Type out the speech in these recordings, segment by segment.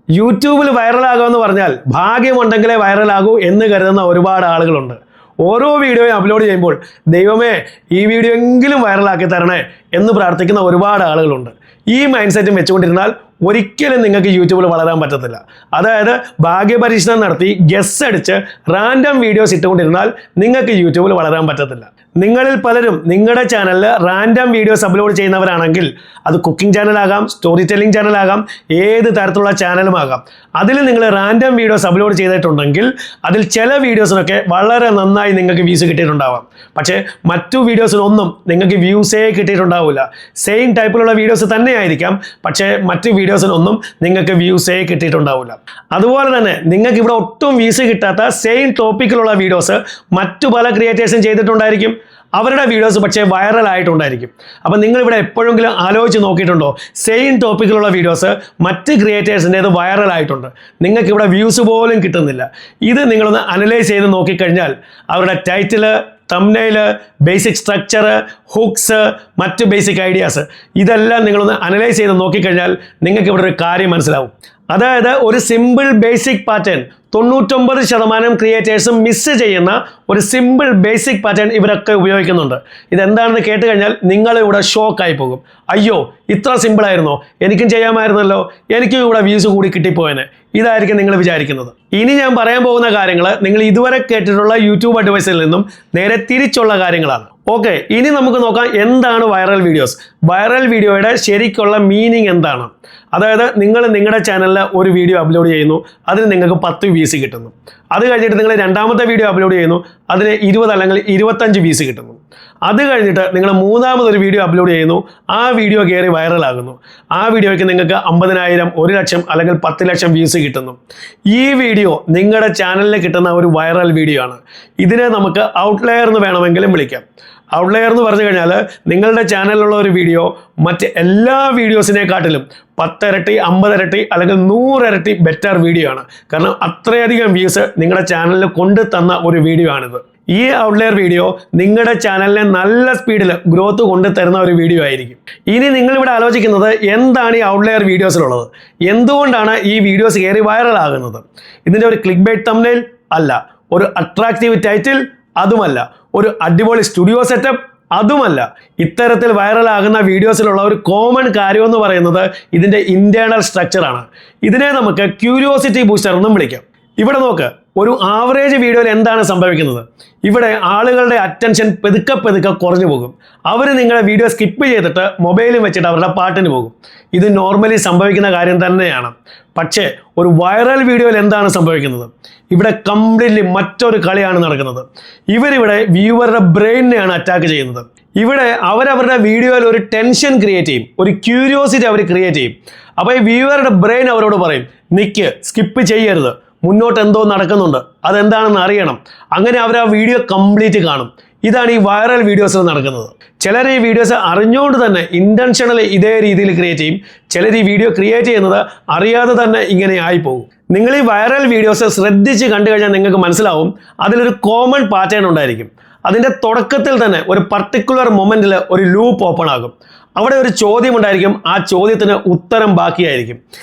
യൂട്യൂബിൽ വൈറലാകുമെന്ന് പറഞ്ഞാൽ ഭാഗ്യമുണ്ടെങ്കിലേ വൈറലാകൂ എന്ന് കരുതുന്ന ഒരുപാട് ആളുകളുണ്ട്. ഓരോ വീഡിയോയും അപ്ലോഡ് ചെയ്യുമ്പോൾ ദൈവമേ ഈ വീഡിയോ എങ്കിലും വൈറലാക്കി തരണേ എന്ന് പ്രാർത്ഥിക്കുന്ന ഒരുപാട് ആളുകളുണ്ട്. ഈ മൈൻഡ് സെറ്റും വെച്ചുകൊണ്ടിരുന്നാൽ ഒരിക്കലും നിങ്ങൾക്ക് യൂട്യൂബിൽ വളരാൻ പറ്റത്തില്ല. അതായത് ഭാഗ്യപരീക്ഷണം നടത്തി ഗസ് അടിച്ച് റാൻഡം വീഡിയോസ് ഇട്ടുകൊണ്ടിരുന്നാൽ നിങ്ങൾക്ക് യൂട്യൂബിൽ വളരാൻ പറ്റത്തില്ല. നിങ്ങളിൽ പലരും നിങ്ങളുടെ ചാനലിൽ റാൻഡം വീഡിയോസ് അപ്ലോഡ് ചെയ്യുന്നവരാണെങ്കിൽ അത് കുക്കിംഗ് ചാനലാകാം, സ്റ്റോറി ടെല്ലിംഗ് ചാനലാകാം, ഏത് തരത്തിലുള്ള ചാനലും ആകാം. അതിൽ നിങ്ങൾ റാൻഡം വീഡിയോസ് അപ്ലോഡ് ചെയ്തിട്ടുണ്ടെങ്കിൽ അതിൽ ചില വീഡിയോസിനൊക്കെ വളരെ നന്നായി നിങ്ങൾക്ക് വ്യൂസ് കിട്ടിയിട്ടുണ്ടാവാം. പക്ഷേ മറ്റു വീഡിയോസിനൊന്നും നിങ്ങൾക്ക് വ്യൂസേ കിട്ടിയിട്ടുണ്ടാവില്ല. സെയിം ടൈപ്പിലുള്ള വീഡിയോസ് തന്നെയായിരിക്കാം, പക്ഷേ മറ്റു വീഡിയോസിനൊന്നും നിങ്ങൾക്ക് വ്യൂസേ കിട്ടിയിട്ടുണ്ടാവില്ല. അതുപോലെ തന്നെ നിങ്ങൾക്ക് ഇവിടെ ഒട്ടും വ്യൂസ് കിട്ടാത്ത സെയിം ടോപ്പിക്കിലുള്ള വീഡിയോസ് മറ്റു പല ക്രിയേറ്റേഴ്സും ചെയ്തിട്ടുണ്ടായിരിക്കും. അവരുടെ വീഡിയോസ് പക്ഷേ വൈറൽ ആയിട്ടുണ്ടായിരിക്കും. അപ്പം നിങ്ങളിവിടെ എപ്പോഴെങ്കിലും ആലോചിച്ച് നോക്കിയിട്ടുണ്ടോ, സെയിം ടോപ്പിക്കിലുള്ള വീഡിയോസ് മറ്റ് ക്രിയേറ്റേഴ്സിൻ്റേത് വൈറൽ ആയിട്ടുണ്ട്, നിങ്ങൾക്കിവിടെ വ്യൂസ് പോലും കിട്ടുന്നില്ല. ഇത് നിങ്ങളൊന്ന് അനലൈസ് ചെയ്ത് നോക്കിക്കഴിഞ്ഞാൽ അവരുടെ title, thumbnail, basic structure, hooks, മറ്റ് ബേസിക് ഐഡിയാസ് ഇതെല്ലാം നിങ്ങളൊന്ന് അനലൈസ് ചെയ്ത് നോക്കിക്കഴിഞ്ഞാൽ നിങ്ങൾക്ക് ഇവിടെ ഒരു കാര്യം മനസ്സിലാവും. അതായത് ഒരു സിമ്പിൾ ബേസിക് പാറ്റേൺ 99% ക്രിയേറ്റേഴ്സും മിസ് ചെയ്യുന്ന ഒരു സിമ്പിൾ ബേസിക് പാറ്റേൺ ഇവരൊക്കെ ഉപയോഗിക്കുന്നുണ്ട്. ഇതെന്താണെന്ന് കേട്ട് കഴിഞ്ഞാൽ നിങ്ങളിവിടെ ഷോക്കായി പോകും. അയ്യോ, ഇത്ര സിമ്പിളായിരുന്നോ, എനിക്കും ചെയ്യാമായിരുന്നല്ലോ, എനിക്കും ഇവിടെ വ്യൂസ് കൂടി കിട്ടിപ്പോയനെ, ഇതായിരിക്കും നിങ്ങൾ വിചാരിക്കുന്നത്. ഇനി ഞാൻ പറയാൻ പോകുന്ന കാര്യങ്ങൾ നിങ്ങൾ ഇതുവരെ കേട്ടിട്ടുള്ള യൂട്യൂബ് അഡ്വൈസിൽ നിന്നും നേരെ തിരിച്ചുള്ള കാര്യങ്ങളാണ്. ഓക്കെ, ഇനി നമുക്ക് നോക്കാം എന്താണ് വൈറൽ വീഡിയോസ്. വൈറൽ വീഡിയോയുടെ ശരിക്കുള്ള മീനിങ് എന്താണ്? അതായത് നിങ്ങൾ നിങ്ങളുടെ ചാനലിൽ ഒരു വീഡിയോ അപ്ലോഡ് ചെയ്യുന്നു, അതിന് നിങ്ങൾക്ക് 10 വ്യൂസ് കിട്ടുന്നു. അത് കഴിഞ്ഞിട്ട് നിങ്ങൾ രണ്ടാമത്തെ വീഡിയോ അപ്ലോഡ് ചെയ്യുന്നു, അതിന് 20 അല്ലെങ്കിൽ 25 വ്യൂസ് കിട്ടുന്നു. അത് കഴിഞ്ഞിട്ട് നിങ്ങൾ മൂന്നാമതൊരു വീഡിയോ അപ്ലോഡ് ചെയ്യുന്നു, ആ വീഡിയോ കയറി വൈറലാകുന്നു. ആ വീഡിയോയ്ക്ക് നിങ്ങൾക്ക് 50,000, 1 ലക്ഷം അല്ലെങ്കിൽ 10 ലക്ഷം വ്യൂസ് കിട്ടുന്നു. ഈ വീഡിയോ നിങ്ങളുടെ ചാനലിൽ കിട്ടുന്ന ഒരു വൈറൽ വീഡിയോ ആണ്. ഇതിനെ നമുക്ക് ഔട്ട്ലയർ എന്ന് വേണമെങ്കിലും വിളിക്കാം. ഔട്ട്ലയർ എന്ന് പറഞ്ഞു കഴിഞ്ഞാൽ നിങ്ങളുടെ ചാനലിലുള്ള ഒരു വീഡിയോ മറ്റ് എല്ലാ വീഡിയോസിനെക്കാട്ടിലും 10 ഇരട്ടി, 50 ഇരട്ടി അല്ലെങ്കിൽ 100 ഇരട്ടി ബെറ്റർ വീഡിയോ ആണ്. കാരണം അത്രയധികം വ്യൂസ് നിങ്ങളുടെ ചാനലിൽ കൊണ്ടു തന്ന ഒരു വീഡിയോ ആണിത്. ഈ ഔട്ട്ലയർ വീഡിയോ നിങ്ങളുടെ ചാനലിനെ നല്ല സ്പീഡിൽ ഗ്രോത്ത് കൊണ്ടു തരുന്ന ഒരു വീഡിയോ ആയിരിക്കും. ഇനി നിങ്ങളിവിടെ ആലോചിക്കുന്നത് എന്താണ് ഈ ഔട്ട്ലയർ വീഡിയോസിലുള്ളത്, എന്തുകൊണ്ടാണ് ഈ വീഡിയോസ് കയറി വൈറലാകുന്നത്? ഇതിൻ്റെ ഒരു ക്ലിക്ക് ബൈറ്റ് തംബ്നെയിൽ അല്ല, ഒരു അട്രാക്റ്റീവ് ടൈറ്റിൽ അതുമല്ല, ഒരു അടിപൊളി സ്റ്റുഡിയോ സെറ്റപ്പ് അതുമല്ല. ഇത്തരത്തിൽ വൈറലാകുന്ന വീഡിയോസിലുള്ള ഒരു കോമൺ കാര്യം എന്ന് പറയുന്നത് ഇതിൻ്റെ ഇന്റേണൽ സ്ട്രക്ചറാണ്. ഇതിനെ നമുക്ക് ക്യൂരിയോസിറ്റി ബൂസ്റ്റർ എന്നും വിളിക്കാം. ഇവിടെ നോക്ക്, ഒരു ആവറേജ് വീഡിയോയിൽ എന്താണ് സംഭവിക്കുന്നത്? ഇവിടെ ആളുകളുടെ അറ്റൻഷൻ പെതുക്കെ കുറഞ്ഞു പോകും. അവർ നിങ്ങളുടെ വീഡിയോ സ്കിപ്പ് ചെയ്തിട്ട് മൊബൈലും വെച്ചിട്ട് അവരുടെ പാട്ടിന് പോകും. ഇത് നോർമലി സംഭവിക്കുന്ന കാര്യം തന്നെയാണ്. പക്ഷേ ഒരു വൈറൽ വീഡിയോയിൽ എന്താണ് സംഭവിക്കുന്നത്? ഇവിടെ കംപ്ലീറ്റ്ലി മറ്റൊരു കളിയാണ് നടക്കുന്നത്. ഇവരിവിടെ വ്യൂവറുടെ ബ്രെയിനിനെയാണ് അറ്റാക്ക് ചെയ്യുന്നത്. ഇവിടെ അവരവരുടെ വീഡിയോയിൽ ഒരു ടെൻഷൻ ക്രിയേറ്റ് ചെയ്യും, ഒരു ക്യൂരിയോസിറ്റി അവർ ക്രിയേറ്റ് ചെയ്യും. അപ്പോൾ ഈ വ്യൂവറുടെ ബ്രെയിൻ അവരോട് പറയും, നിക്ക്, സ്കിപ്പ് ചെയ്യരുത്, മുന്നോട്ട് എന്തോ നടക്കുന്നുണ്ട്, അതെന്താണെന്ന് അറിയണം. അങ്ങനെ അവർ ആ വീഡിയോ കംപ്ലീറ്റ് കാണും. ഇതാണ് ഈ വൈറൽ വീഡിയോസിൽ നടക്കുന്നത്. ചിലർ ഈ വീഡിയോസ് അറിഞ്ഞുകൊണ്ട് തന്നെ ഇൻറ്റൻഷണലി ഇതേ രീതിയിൽ ക്രിയേറ്റ് ചെയ്യും. ചിലർ ഈ വീഡിയോ ക്രിയേറ്റ് ചെയ്യുന്നത് അറിയാതെ തന്നെ ഇങ്ങനെ ആയിപ്പോകും. നിങ്ങൾ ഈ വൈറൽ വീഡിയോസ് ശ്രദ്ധിച്ച് കണ്ടു കഴിഞ്ഞാൽ നിങ്ങൾക്ക് മനസ്സിലാവും അതിലൊരു കോമൺ പാറ്റേൺ ഉണ്ടായിരിക്കും. അതിൻ്റെ തുടക്കത്തിൽ തന്നെ ഒരു പർട്ടിക്കുലർ മൊമെൻറ്റിൽ ഒരു ലൂപ്പ് ഓപ്പൺ ആകും. അവിടെ ഒരു ചോദ്യം ഉണ്ടായിരിക്കും, ആ ചോദ്യത്തിന് ഉത്തരം ബാക്കിയായിരിക്കും.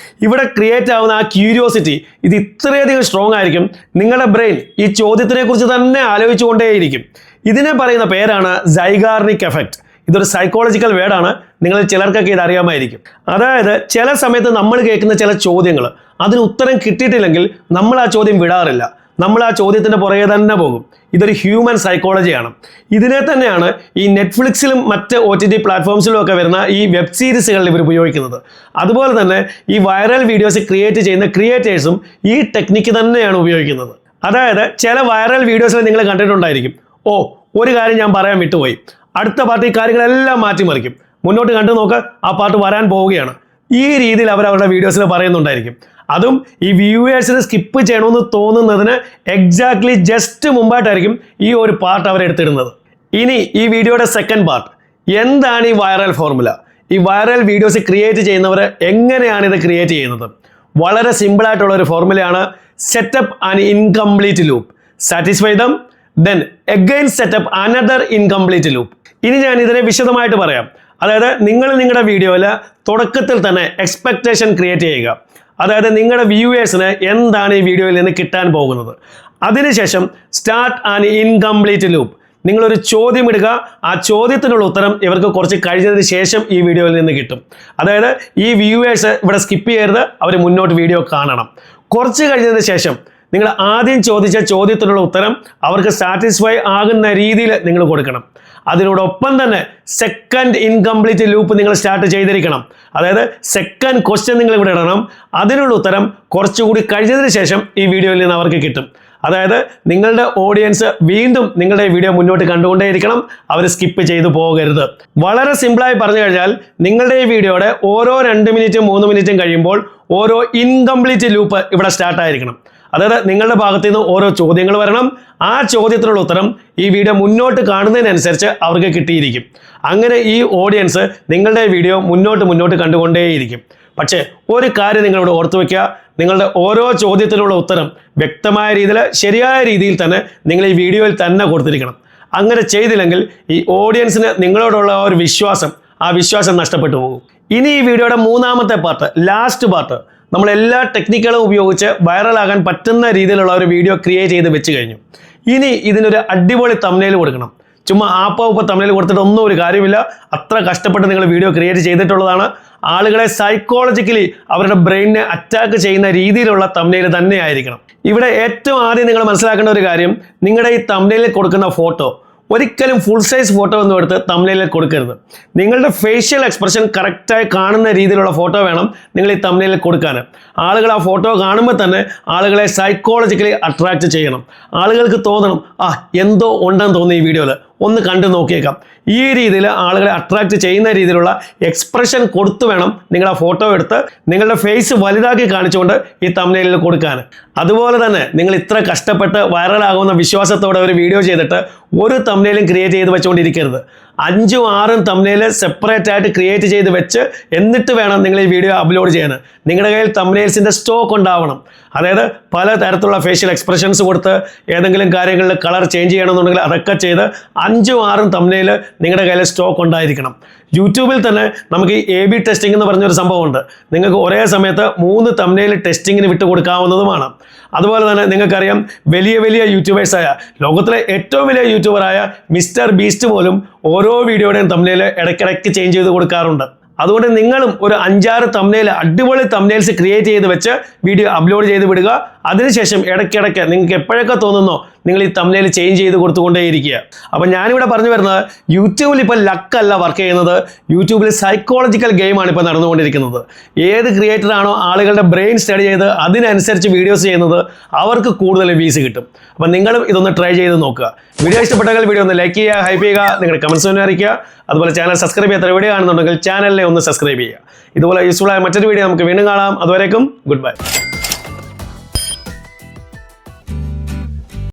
ഇവിടെ ക്രിയേറ്റ് ആവുന്ന ആ ക്യൂരിയോസിറ്റി ഇത് ഇത്രയധികം സ്ട്രോങ് ആയിരിക്കും. നിങ്ങളുടെ ബ്രെയിൻ ഈ ചോദ്യത്തിനെ കുറിച്ച് തന്നെ ആലോചിച്ചുകൊണ്ടേയിരിക്കും. ഇതിനെ പറയുന്ന പേരാണ് സൈഗാർനിക് എഫക്റ്റ്. ഇതൊരു സൈക്കോളജിക്കൽ വേർഡാണ്. നിങ്ങൾ ചിലർക്കൊക്കെ ഇത് അറിയാമായിരിക്കും. അതായത് ചില സമയത്ത് നമ്മൾ കേൾക്കുന്ന ചില ചോദ്യങ്ങൾ അതിന് ഉത്തരം കിട്ടിയിട്ടില്ലെങ്കിൽ നമ്മൾ ആ ചോദ്യം വിടാറില്ല, നമ്മൾ ആ ചോദ്യത്തിൻ്റെ പുറകെ തന്നെ പോകും. ഇതൊരു ഹ്യൂമൻ സൈക്കോളജിയാണ്. ഇതിനെ തന്നെയാണ് ഈ നെറ്റ്ഫ്ലിക്സിലും മറ്റ് OTT പ്ലാറ്റ്ഫോംസിലും ഒക്കെ വരുന്ന ഈ വെബ് സീരീസുകളിൽ ഇവർ ഉപയോഗിക്കുന്നത്. അതുപോലെ തന്നെ ഈ വൈറൽ വീഡിയോസ് ക്രിയേറ്റ് ചെയ്യുന്ന ക്രിയേറ്റേഴ്സും ഈ ടെക്നിക്ക് തന്നെയാണ് ഉപയോഗിക്കുന്നത്. അതായത് ചില വൈറൽ വീഡിയോസിൽ നിങ്ങൾ കണ്ടിട്ടുണ്ടായിരിക്കും, ഓ ഒരു കാര്യം ഞാൻ പറയാൻ വിട്ടുപോയി, അടുത്ത പാർട്ട് ഈ കാര്യങ്ങളെല്ലാം മാറ്റിമറിക്കും, മുന്നോട്ട് കണ്ടു നോക്ക്, ആ പാർട്ട് വരാൻ പോവുകയാണ്. ഈ രീതിയിൽ അവരവരുടെ വീഡിയോസിൽ പറയുന്നുണ്ടായിരിക്കും. അതും ഈ വ്യൂവേഴ്സിന് സ്കിപ്പ് ചെയ്യണമെന്ന് തോന്നുന്നതിന് എക്സാക്ട്ലി ജസ്റ്റ് മുമ്പായിട്ടായിരിക്കും ഈ ഒരു പാർട്ട് അവരെടുത്തിടുന്നത്. ഇനി ഈ വീഡിയോയുടെ സെക്കൻഡ് പാർട്ട്, എന്താണ് ഈ വൈറൽ ഫോർമുല? ഈ വൈറൽ വീഡിയോസ് ക്രിയേറ്റ് ചെയ്യുന്നവർ എങ്ങനെയാണ് ഇത് ക്രിയേറ്റ് ചെയ്യുന്നത്? വളരെ സിമ്പിളായിട്ടുള്ള ഒരു ഫോർമുലയാണ്. Set up an incomplete loop, satisfy them, then again set up another incomplete loop. ഇനി ഞാൻ ഇതിനെ വിശദമായിട്ട് പറയാം. അതായത് നിങ്ങൾ നിങ്ങളുടെ വീഡിയോയിൽ തുടക്കത്തിൽ തന്നെ എക്സ്പെക്ടേഷൻ ക്രിയേറ്റ് ചെയ്യുക. അതായത് നിങ്ങളുടെ വ്യൂവേഴ്സിന് എന്താണ് ഈ വീഡിയോയിൽ നിന്ന് കിട്ടാൻ പോകുന്നത്. അതിനുശേഷം സ്റ്റാർട്ട് ആൻ ഇൻകംപ്ലീറ്റ് ലൂപ്പ്. നിങ്ങളൊരു ചോദ്യം ഇടുക, ആ ചോദ്യത്തിനുള്ള ഉത്തരം ഇവർക്ക് കുറച്ച് കഴിഞ്ഞതിന് ശേഷം ഈ വീഡിയോയിൽ നിന്ന് കിട്ടും. അതായത് ഈ വ്യൂവേഴ്സ് ഇവിടെ സ്കിപ്പ് ചെയ്യരുത്, അവർ മുന്നോട്ട് വീഡിയോ കാണണം. കുറച്ച് കഴിഞ്ഞതിന് ശേഷം നിങ്ങൾ ആദ്യം ചോദിച്ച ചോദ്യത്തിനുള്ള ഉത്തരം അവർക്ക് സാറ്റിസ്ഫൈ ആകുന്ന രീതിയിൽ നിങ്ങൾ കൊടുക്കണം. അതിനോടൊപ്പം തന്നെ സെക്കൻഡ് ഇൻകംപ്ലീറ്റ് ലൂപ്പ് നിങ്ങൾ സ്റ്റാർട്ട് ചെയ്തിരിക്കണം. അതായത് സെക്കൻഡ് ക്വസ്റ്റ്യൻ നിങ്ങൾ ഇവിടെ ഇടണം. അതിനുള്ള ഉത്തരം കുറച്ചുകൂടി കഴിഞ്ഞതിന് ശേഷം ഈ വീഡിയോയിൽ നിന്ന് അവർക്ക് കിട്ടും. അതായത് നിങ്ങളുടെ ഓഡിയൻസ് വീണ്ടും നിങ്ങളുടെ വീഡിയോ മുന്നോട്ട് കണ്ടുകൊണ്ടേയിരിക്കണം, അവർ സ്കിപ്പ് ചെയ്തു പോകരുത്. വളരെ സിമ്പിളായി പറഞ്ഞു കഴിഞ്ഞാൽ നിങ്ങളുടെ ഈ വീഡിയോയുടെ ഓരോ 2 മിനിറ്റും 3 മിനിറ്റും കഴിയുമ്പോൾ ഓരോ ഇൻകംപ്ലീറ്റ് ലൂപ്പ് ഇവിടെ സ്റ്റാർട്ടായിരിക്കണം. അതായത് നിങ്ങളുടെ ഭാഗത്തു നിന്ന് ഓരോ ചോദ്യങ്ങൾ വരണം. ആ ചോദ്യത്തിനുള്ള ഉത്തരം ഈ വീഡിയോ മുന്നോട്ട് കാണുന്നതിനനുസരിച്ച് അവർക്ക് കിട്ടിയിരിക്കും. അങ്ങനെ ഈ ഓഡിയൻസ് നിങ്ങളുടെ വീഡിയോ മുന്നോട്ട് കണ്ടുകൊണ്ടേയിരിക്കും. പക്ഷേ ഒരു കാര്യം നിങ്ങളിവിടെ ഓർത്തു വയ്ക്കുക, നിങ്ങളുടെ ഓരോ ചോദ്യത്തിനുള്ള ഉത്തരം വ്യക്തമായ രീതിയിൽ ശരിയായ രീതിയിൽ തന്നെ നിങ്ങൾ ഈ വീഡിയോയിൽ തന്നെ കൊടുത്തിരിക്കണം. അങ്ങനെ ചെയ്തില്ലെങ്കിൽ ഈ ഓഡിയൻസിന് നിങ്ങളോടുള്ള ഒരു വിശ്വാസം, ആ വിശ്വാസം നഷ്ടപ്പെട്ടു പോകും. ഇനി ഈ വീഡിയോയുടെ മൂന്നാമത്തെ പാർട്ട്, ലാസ്റ്റ് പാർട്ട്, നമ്മൾ എല്ലാ ടെക്നിക്കുകളും ഉപയോഗിച്ച് വൈറലാകാൻ പറ്റുന്ന രീതിയിലുള്ള ഒരു വീഡിയോ ക്രിയേറ്റ് ചെയ്ത് വെച്ച് കഴിഞ്ഞു. ഇനി ഇതിനൊരു അടിപൊളി തംബ്നെയിൽ കൊടുക്കണം. ചുമ്മാ ആപ്പ തംബ്നെയിൽ കൊടുത്തിട്ട് ഒന്നും ഒരു കാര്യമില്ല. അത്ര കഷ്ടപ്പെട്ട് നിങ്ങൾ വീഡിയോ ക്രിയേറ്റ് ചെയ്തിട്ടുള്ളതാണ്. ആളുകളെ സൈക്കോളജിക്കലി അവരുടെ ബ്രെയിനിനെ അറ്റാക്ക് ചെയ്യുന്ന രീതിയിലുള്ള തംബ്നെയിൽ തന്നെ ആയിരിക്കണം. ഇവിടെ ഏറ്റവും ആദ്യം നിങ്ങൾ മനസ്സിലാക്കേണ്ട ഒരു കാര്യം, നിങ്ങളുടെ ഈ തംബ്നെയിലിൽ കൊടുക്കുന്ന ഫോട്ടോ ഒരിക്കലും ഫുൾ സൈസ് ഫോട്ടോ ഒന്നും എടുത്ത് തംബ്നെയിലിൽ കൊടുക്കരുത്. നിങ്ങളുടെ ഫേഷ്യൽ എക്സ്പ്രഷൻ കറക്റ്റായി കാണുന്ന രീതിയിലുള്ള ഫോട്ടോ വേണം നിങ്ങൾ ഈ തംബ്നെയിലിൽ കൊടുക്കാൻ. ആളുകൾ ആ ഫോട്ടോ കാണുമ്പോൾ തന്നെ ആളുകളെ സൈക്കോളജിക്കലി അട്രാക്റ്റ് ചെയ്യണം. ആളുകൾക്ക് തോന്നണം, എന്തോ ഉണ്ടെന്ന് തോന്നി ഈ വീഡിയോയിൽ, ഒന്ന് കണ്ടു നോക്കിയേക്കാം. ഈ രീതിയിൽ ആളുകളെ അട്രാക്റ്റ് ചെയ്യുന്ന രീതിയിലുള്ള എക്സ്പ്രഷൻ കൊടുത്തു വേണം നിങ്ങൾ ആ ഫോട്ടോ എടുത്ത് നിങ്ങളുടെ ഫേസ് വലുതാക്കി കാണിച്ചുകൊണ്ട് ഈ തംബ്നെയിലിൽ കൊടുക്കാൻ. അതുപോലെ തന്നെ നിങ്ങൾ ഇത്ര കഷ്ടപ്പെട്ട് വൈറലാകുന്ന വിശ്വാസത്തോടെ ഒരു വീഡിയോ ചെയ്തിട്ട് ഒരു തംബ്നെയിലും ക്രിയേറ്റ് ചെയ്ത് വെച്ചുകൊണ്ടിരിക്കരുത്. 5ഉം 6ഉം തംബ്നെയിൽ സെപ്പറേറ്റ് ആയിട്ട് ക്രിയേറ്റ് ചെയ്ത് വെച്ച് എന്നിട്ട് വേണം നിങ്ങൾ ഈ വീഡിയോ അപ്ലോഡ് ചെയ്യാൻ. നിങ്ങളുടെ കയ്യിൽ തംബ്നെയിൽസിൻ്റെ സ്റ്റോക്ക് ഉണ്ടാവണം. അതായത് പല തരത്തിലുള്ള ഫേഷ്യൽ എക്സ്പ്രഷൻസ് കൊടുത്ത് ഏതെങ്കിലും കാര്യങ്ങളിൽ കളർ ചേഞ്ച് ചെയ്യണമെന്നുണ്ടെങ്കിൽ അതൊക്കെ ചെയ്ത് 5ഉം 6ഉം തംബ്നെയിൽ നിങ്ങളുടെ കയ്യിൽ സ്റ്റോക്ക് ഉണ്ടായിരിക്കണം. യൂട്യൂബിൽ തന്നെ നമുക്ക് ഈ AB ടെസ്റ്റിംഗ് എന്ന് പറഞ്ഞൊരു സംഭവമുണ്ട്. നിങ്ങൾക്ക് ഒരേ സമയത്ത് 3 തംബ്നെയിൽ ടെസ്റ്റിങ്ങിന് വിട്ടു കൊടുക്കാവുന്നതുമാണ്. അതുപോലെ തന്നെ നിങ്ങൾക്കറിയാം, വലിയ യൂട്യൂബേഴ്സായ, ലോകത്തിലെ ഏറ്റവും വലിയ യൂട്യൂബറായ മിസ്റ്റർ ബീസ്റ്റ് പോലും ഓരോ വീഡിയോയുടെയും തംബ്നെയിൽ ഇടയ്ക്കിടയ്ക്ക് ചേഞ്ച് ചെയ്ത് കൊടുക്കാറുണ്ട്. അതുകൊണ്ട് നിങ്ങളും ഒരു 5-6 തംബ്നെയിൽ, അടിപൊളി തംബ്നെയിൽസ് ക്രിയേറ്റ് ചെയ്ത് വെച്ച് വീഡിയോ അപ്ലോഡ് ചെയ്ത് വിടുക. അതിനുശേഷം ഇടയ്ക്കിടയ്ക്ക് നിങ്ങൾക്ക് എപ്പോഴൊക്കെ തോന്നുന്നോ നിങ്ങൾ ഈ തംബ്നെയിൽ ചേഞ്ച് ചെയ്ത് കൊടുത്തുകൊണ്ടേയിരിക്കുക. അപ്പോൾ ഞാനിവിടെ പറഞ്ഞു വരുന്നത്, യൂട്യൂബിൽ ഇപ്പോൾ ലക്കല്ല വർക്ക് ചെയ്യുന്നത്, യൂട്യൂബിൽ സൈക്കോളജിക്കൽ ഗെയിമാണ് ഇപ്പോൾ നടന്നുകൊണ്ടിരിക്കുന്നത്. ഏത് ക്രിയേറ്ററാണോ ആളുകളുടെ ബ്രെയിൻ സ്റ്റഡി ചെയ്ത് അതിനനുസരിച്ച് വീഡിയോസ് ചെയ്യുന്നത്, അവർക്ക് കൂടുതൽ വ്യൂസ് കിട്ടും. അപ്പോൾ നിങ്ങളും ഇതൊന്ന് ട്രൈ ചെയ്ത് നോക്കുക. വീഡിയോ ഇഷ്ടപ്പെട്ടെങ്കിൽ വീഡിയോ ഒന്ന് ലൈക്ക് ചെയ്യുക, ഹൈപ്പ് ചെയ്യുക, നിങ്ങളുടെ കമൻസ് ഒന്ന് അറിയിക്കുക. അതുപോലെ ചാനൽ സബ്സ്ക്രൈബ് ചെയ്യാത്ത വീഡിയോ കാണുന്നുണ്ടെങ്കിൽ ചാനലിനെ ഒന്ന് സബ്സ്ക്രൈബ് ചെയ്യുക. ഇതുപോലെ യൂസ്ഫുൾ ആയ മറ്റൊരു വീഡിയോ നമുക്ക് വീണ്ടും കാണാം. അതുവരേക്കും ഗുഡ് ബൈ.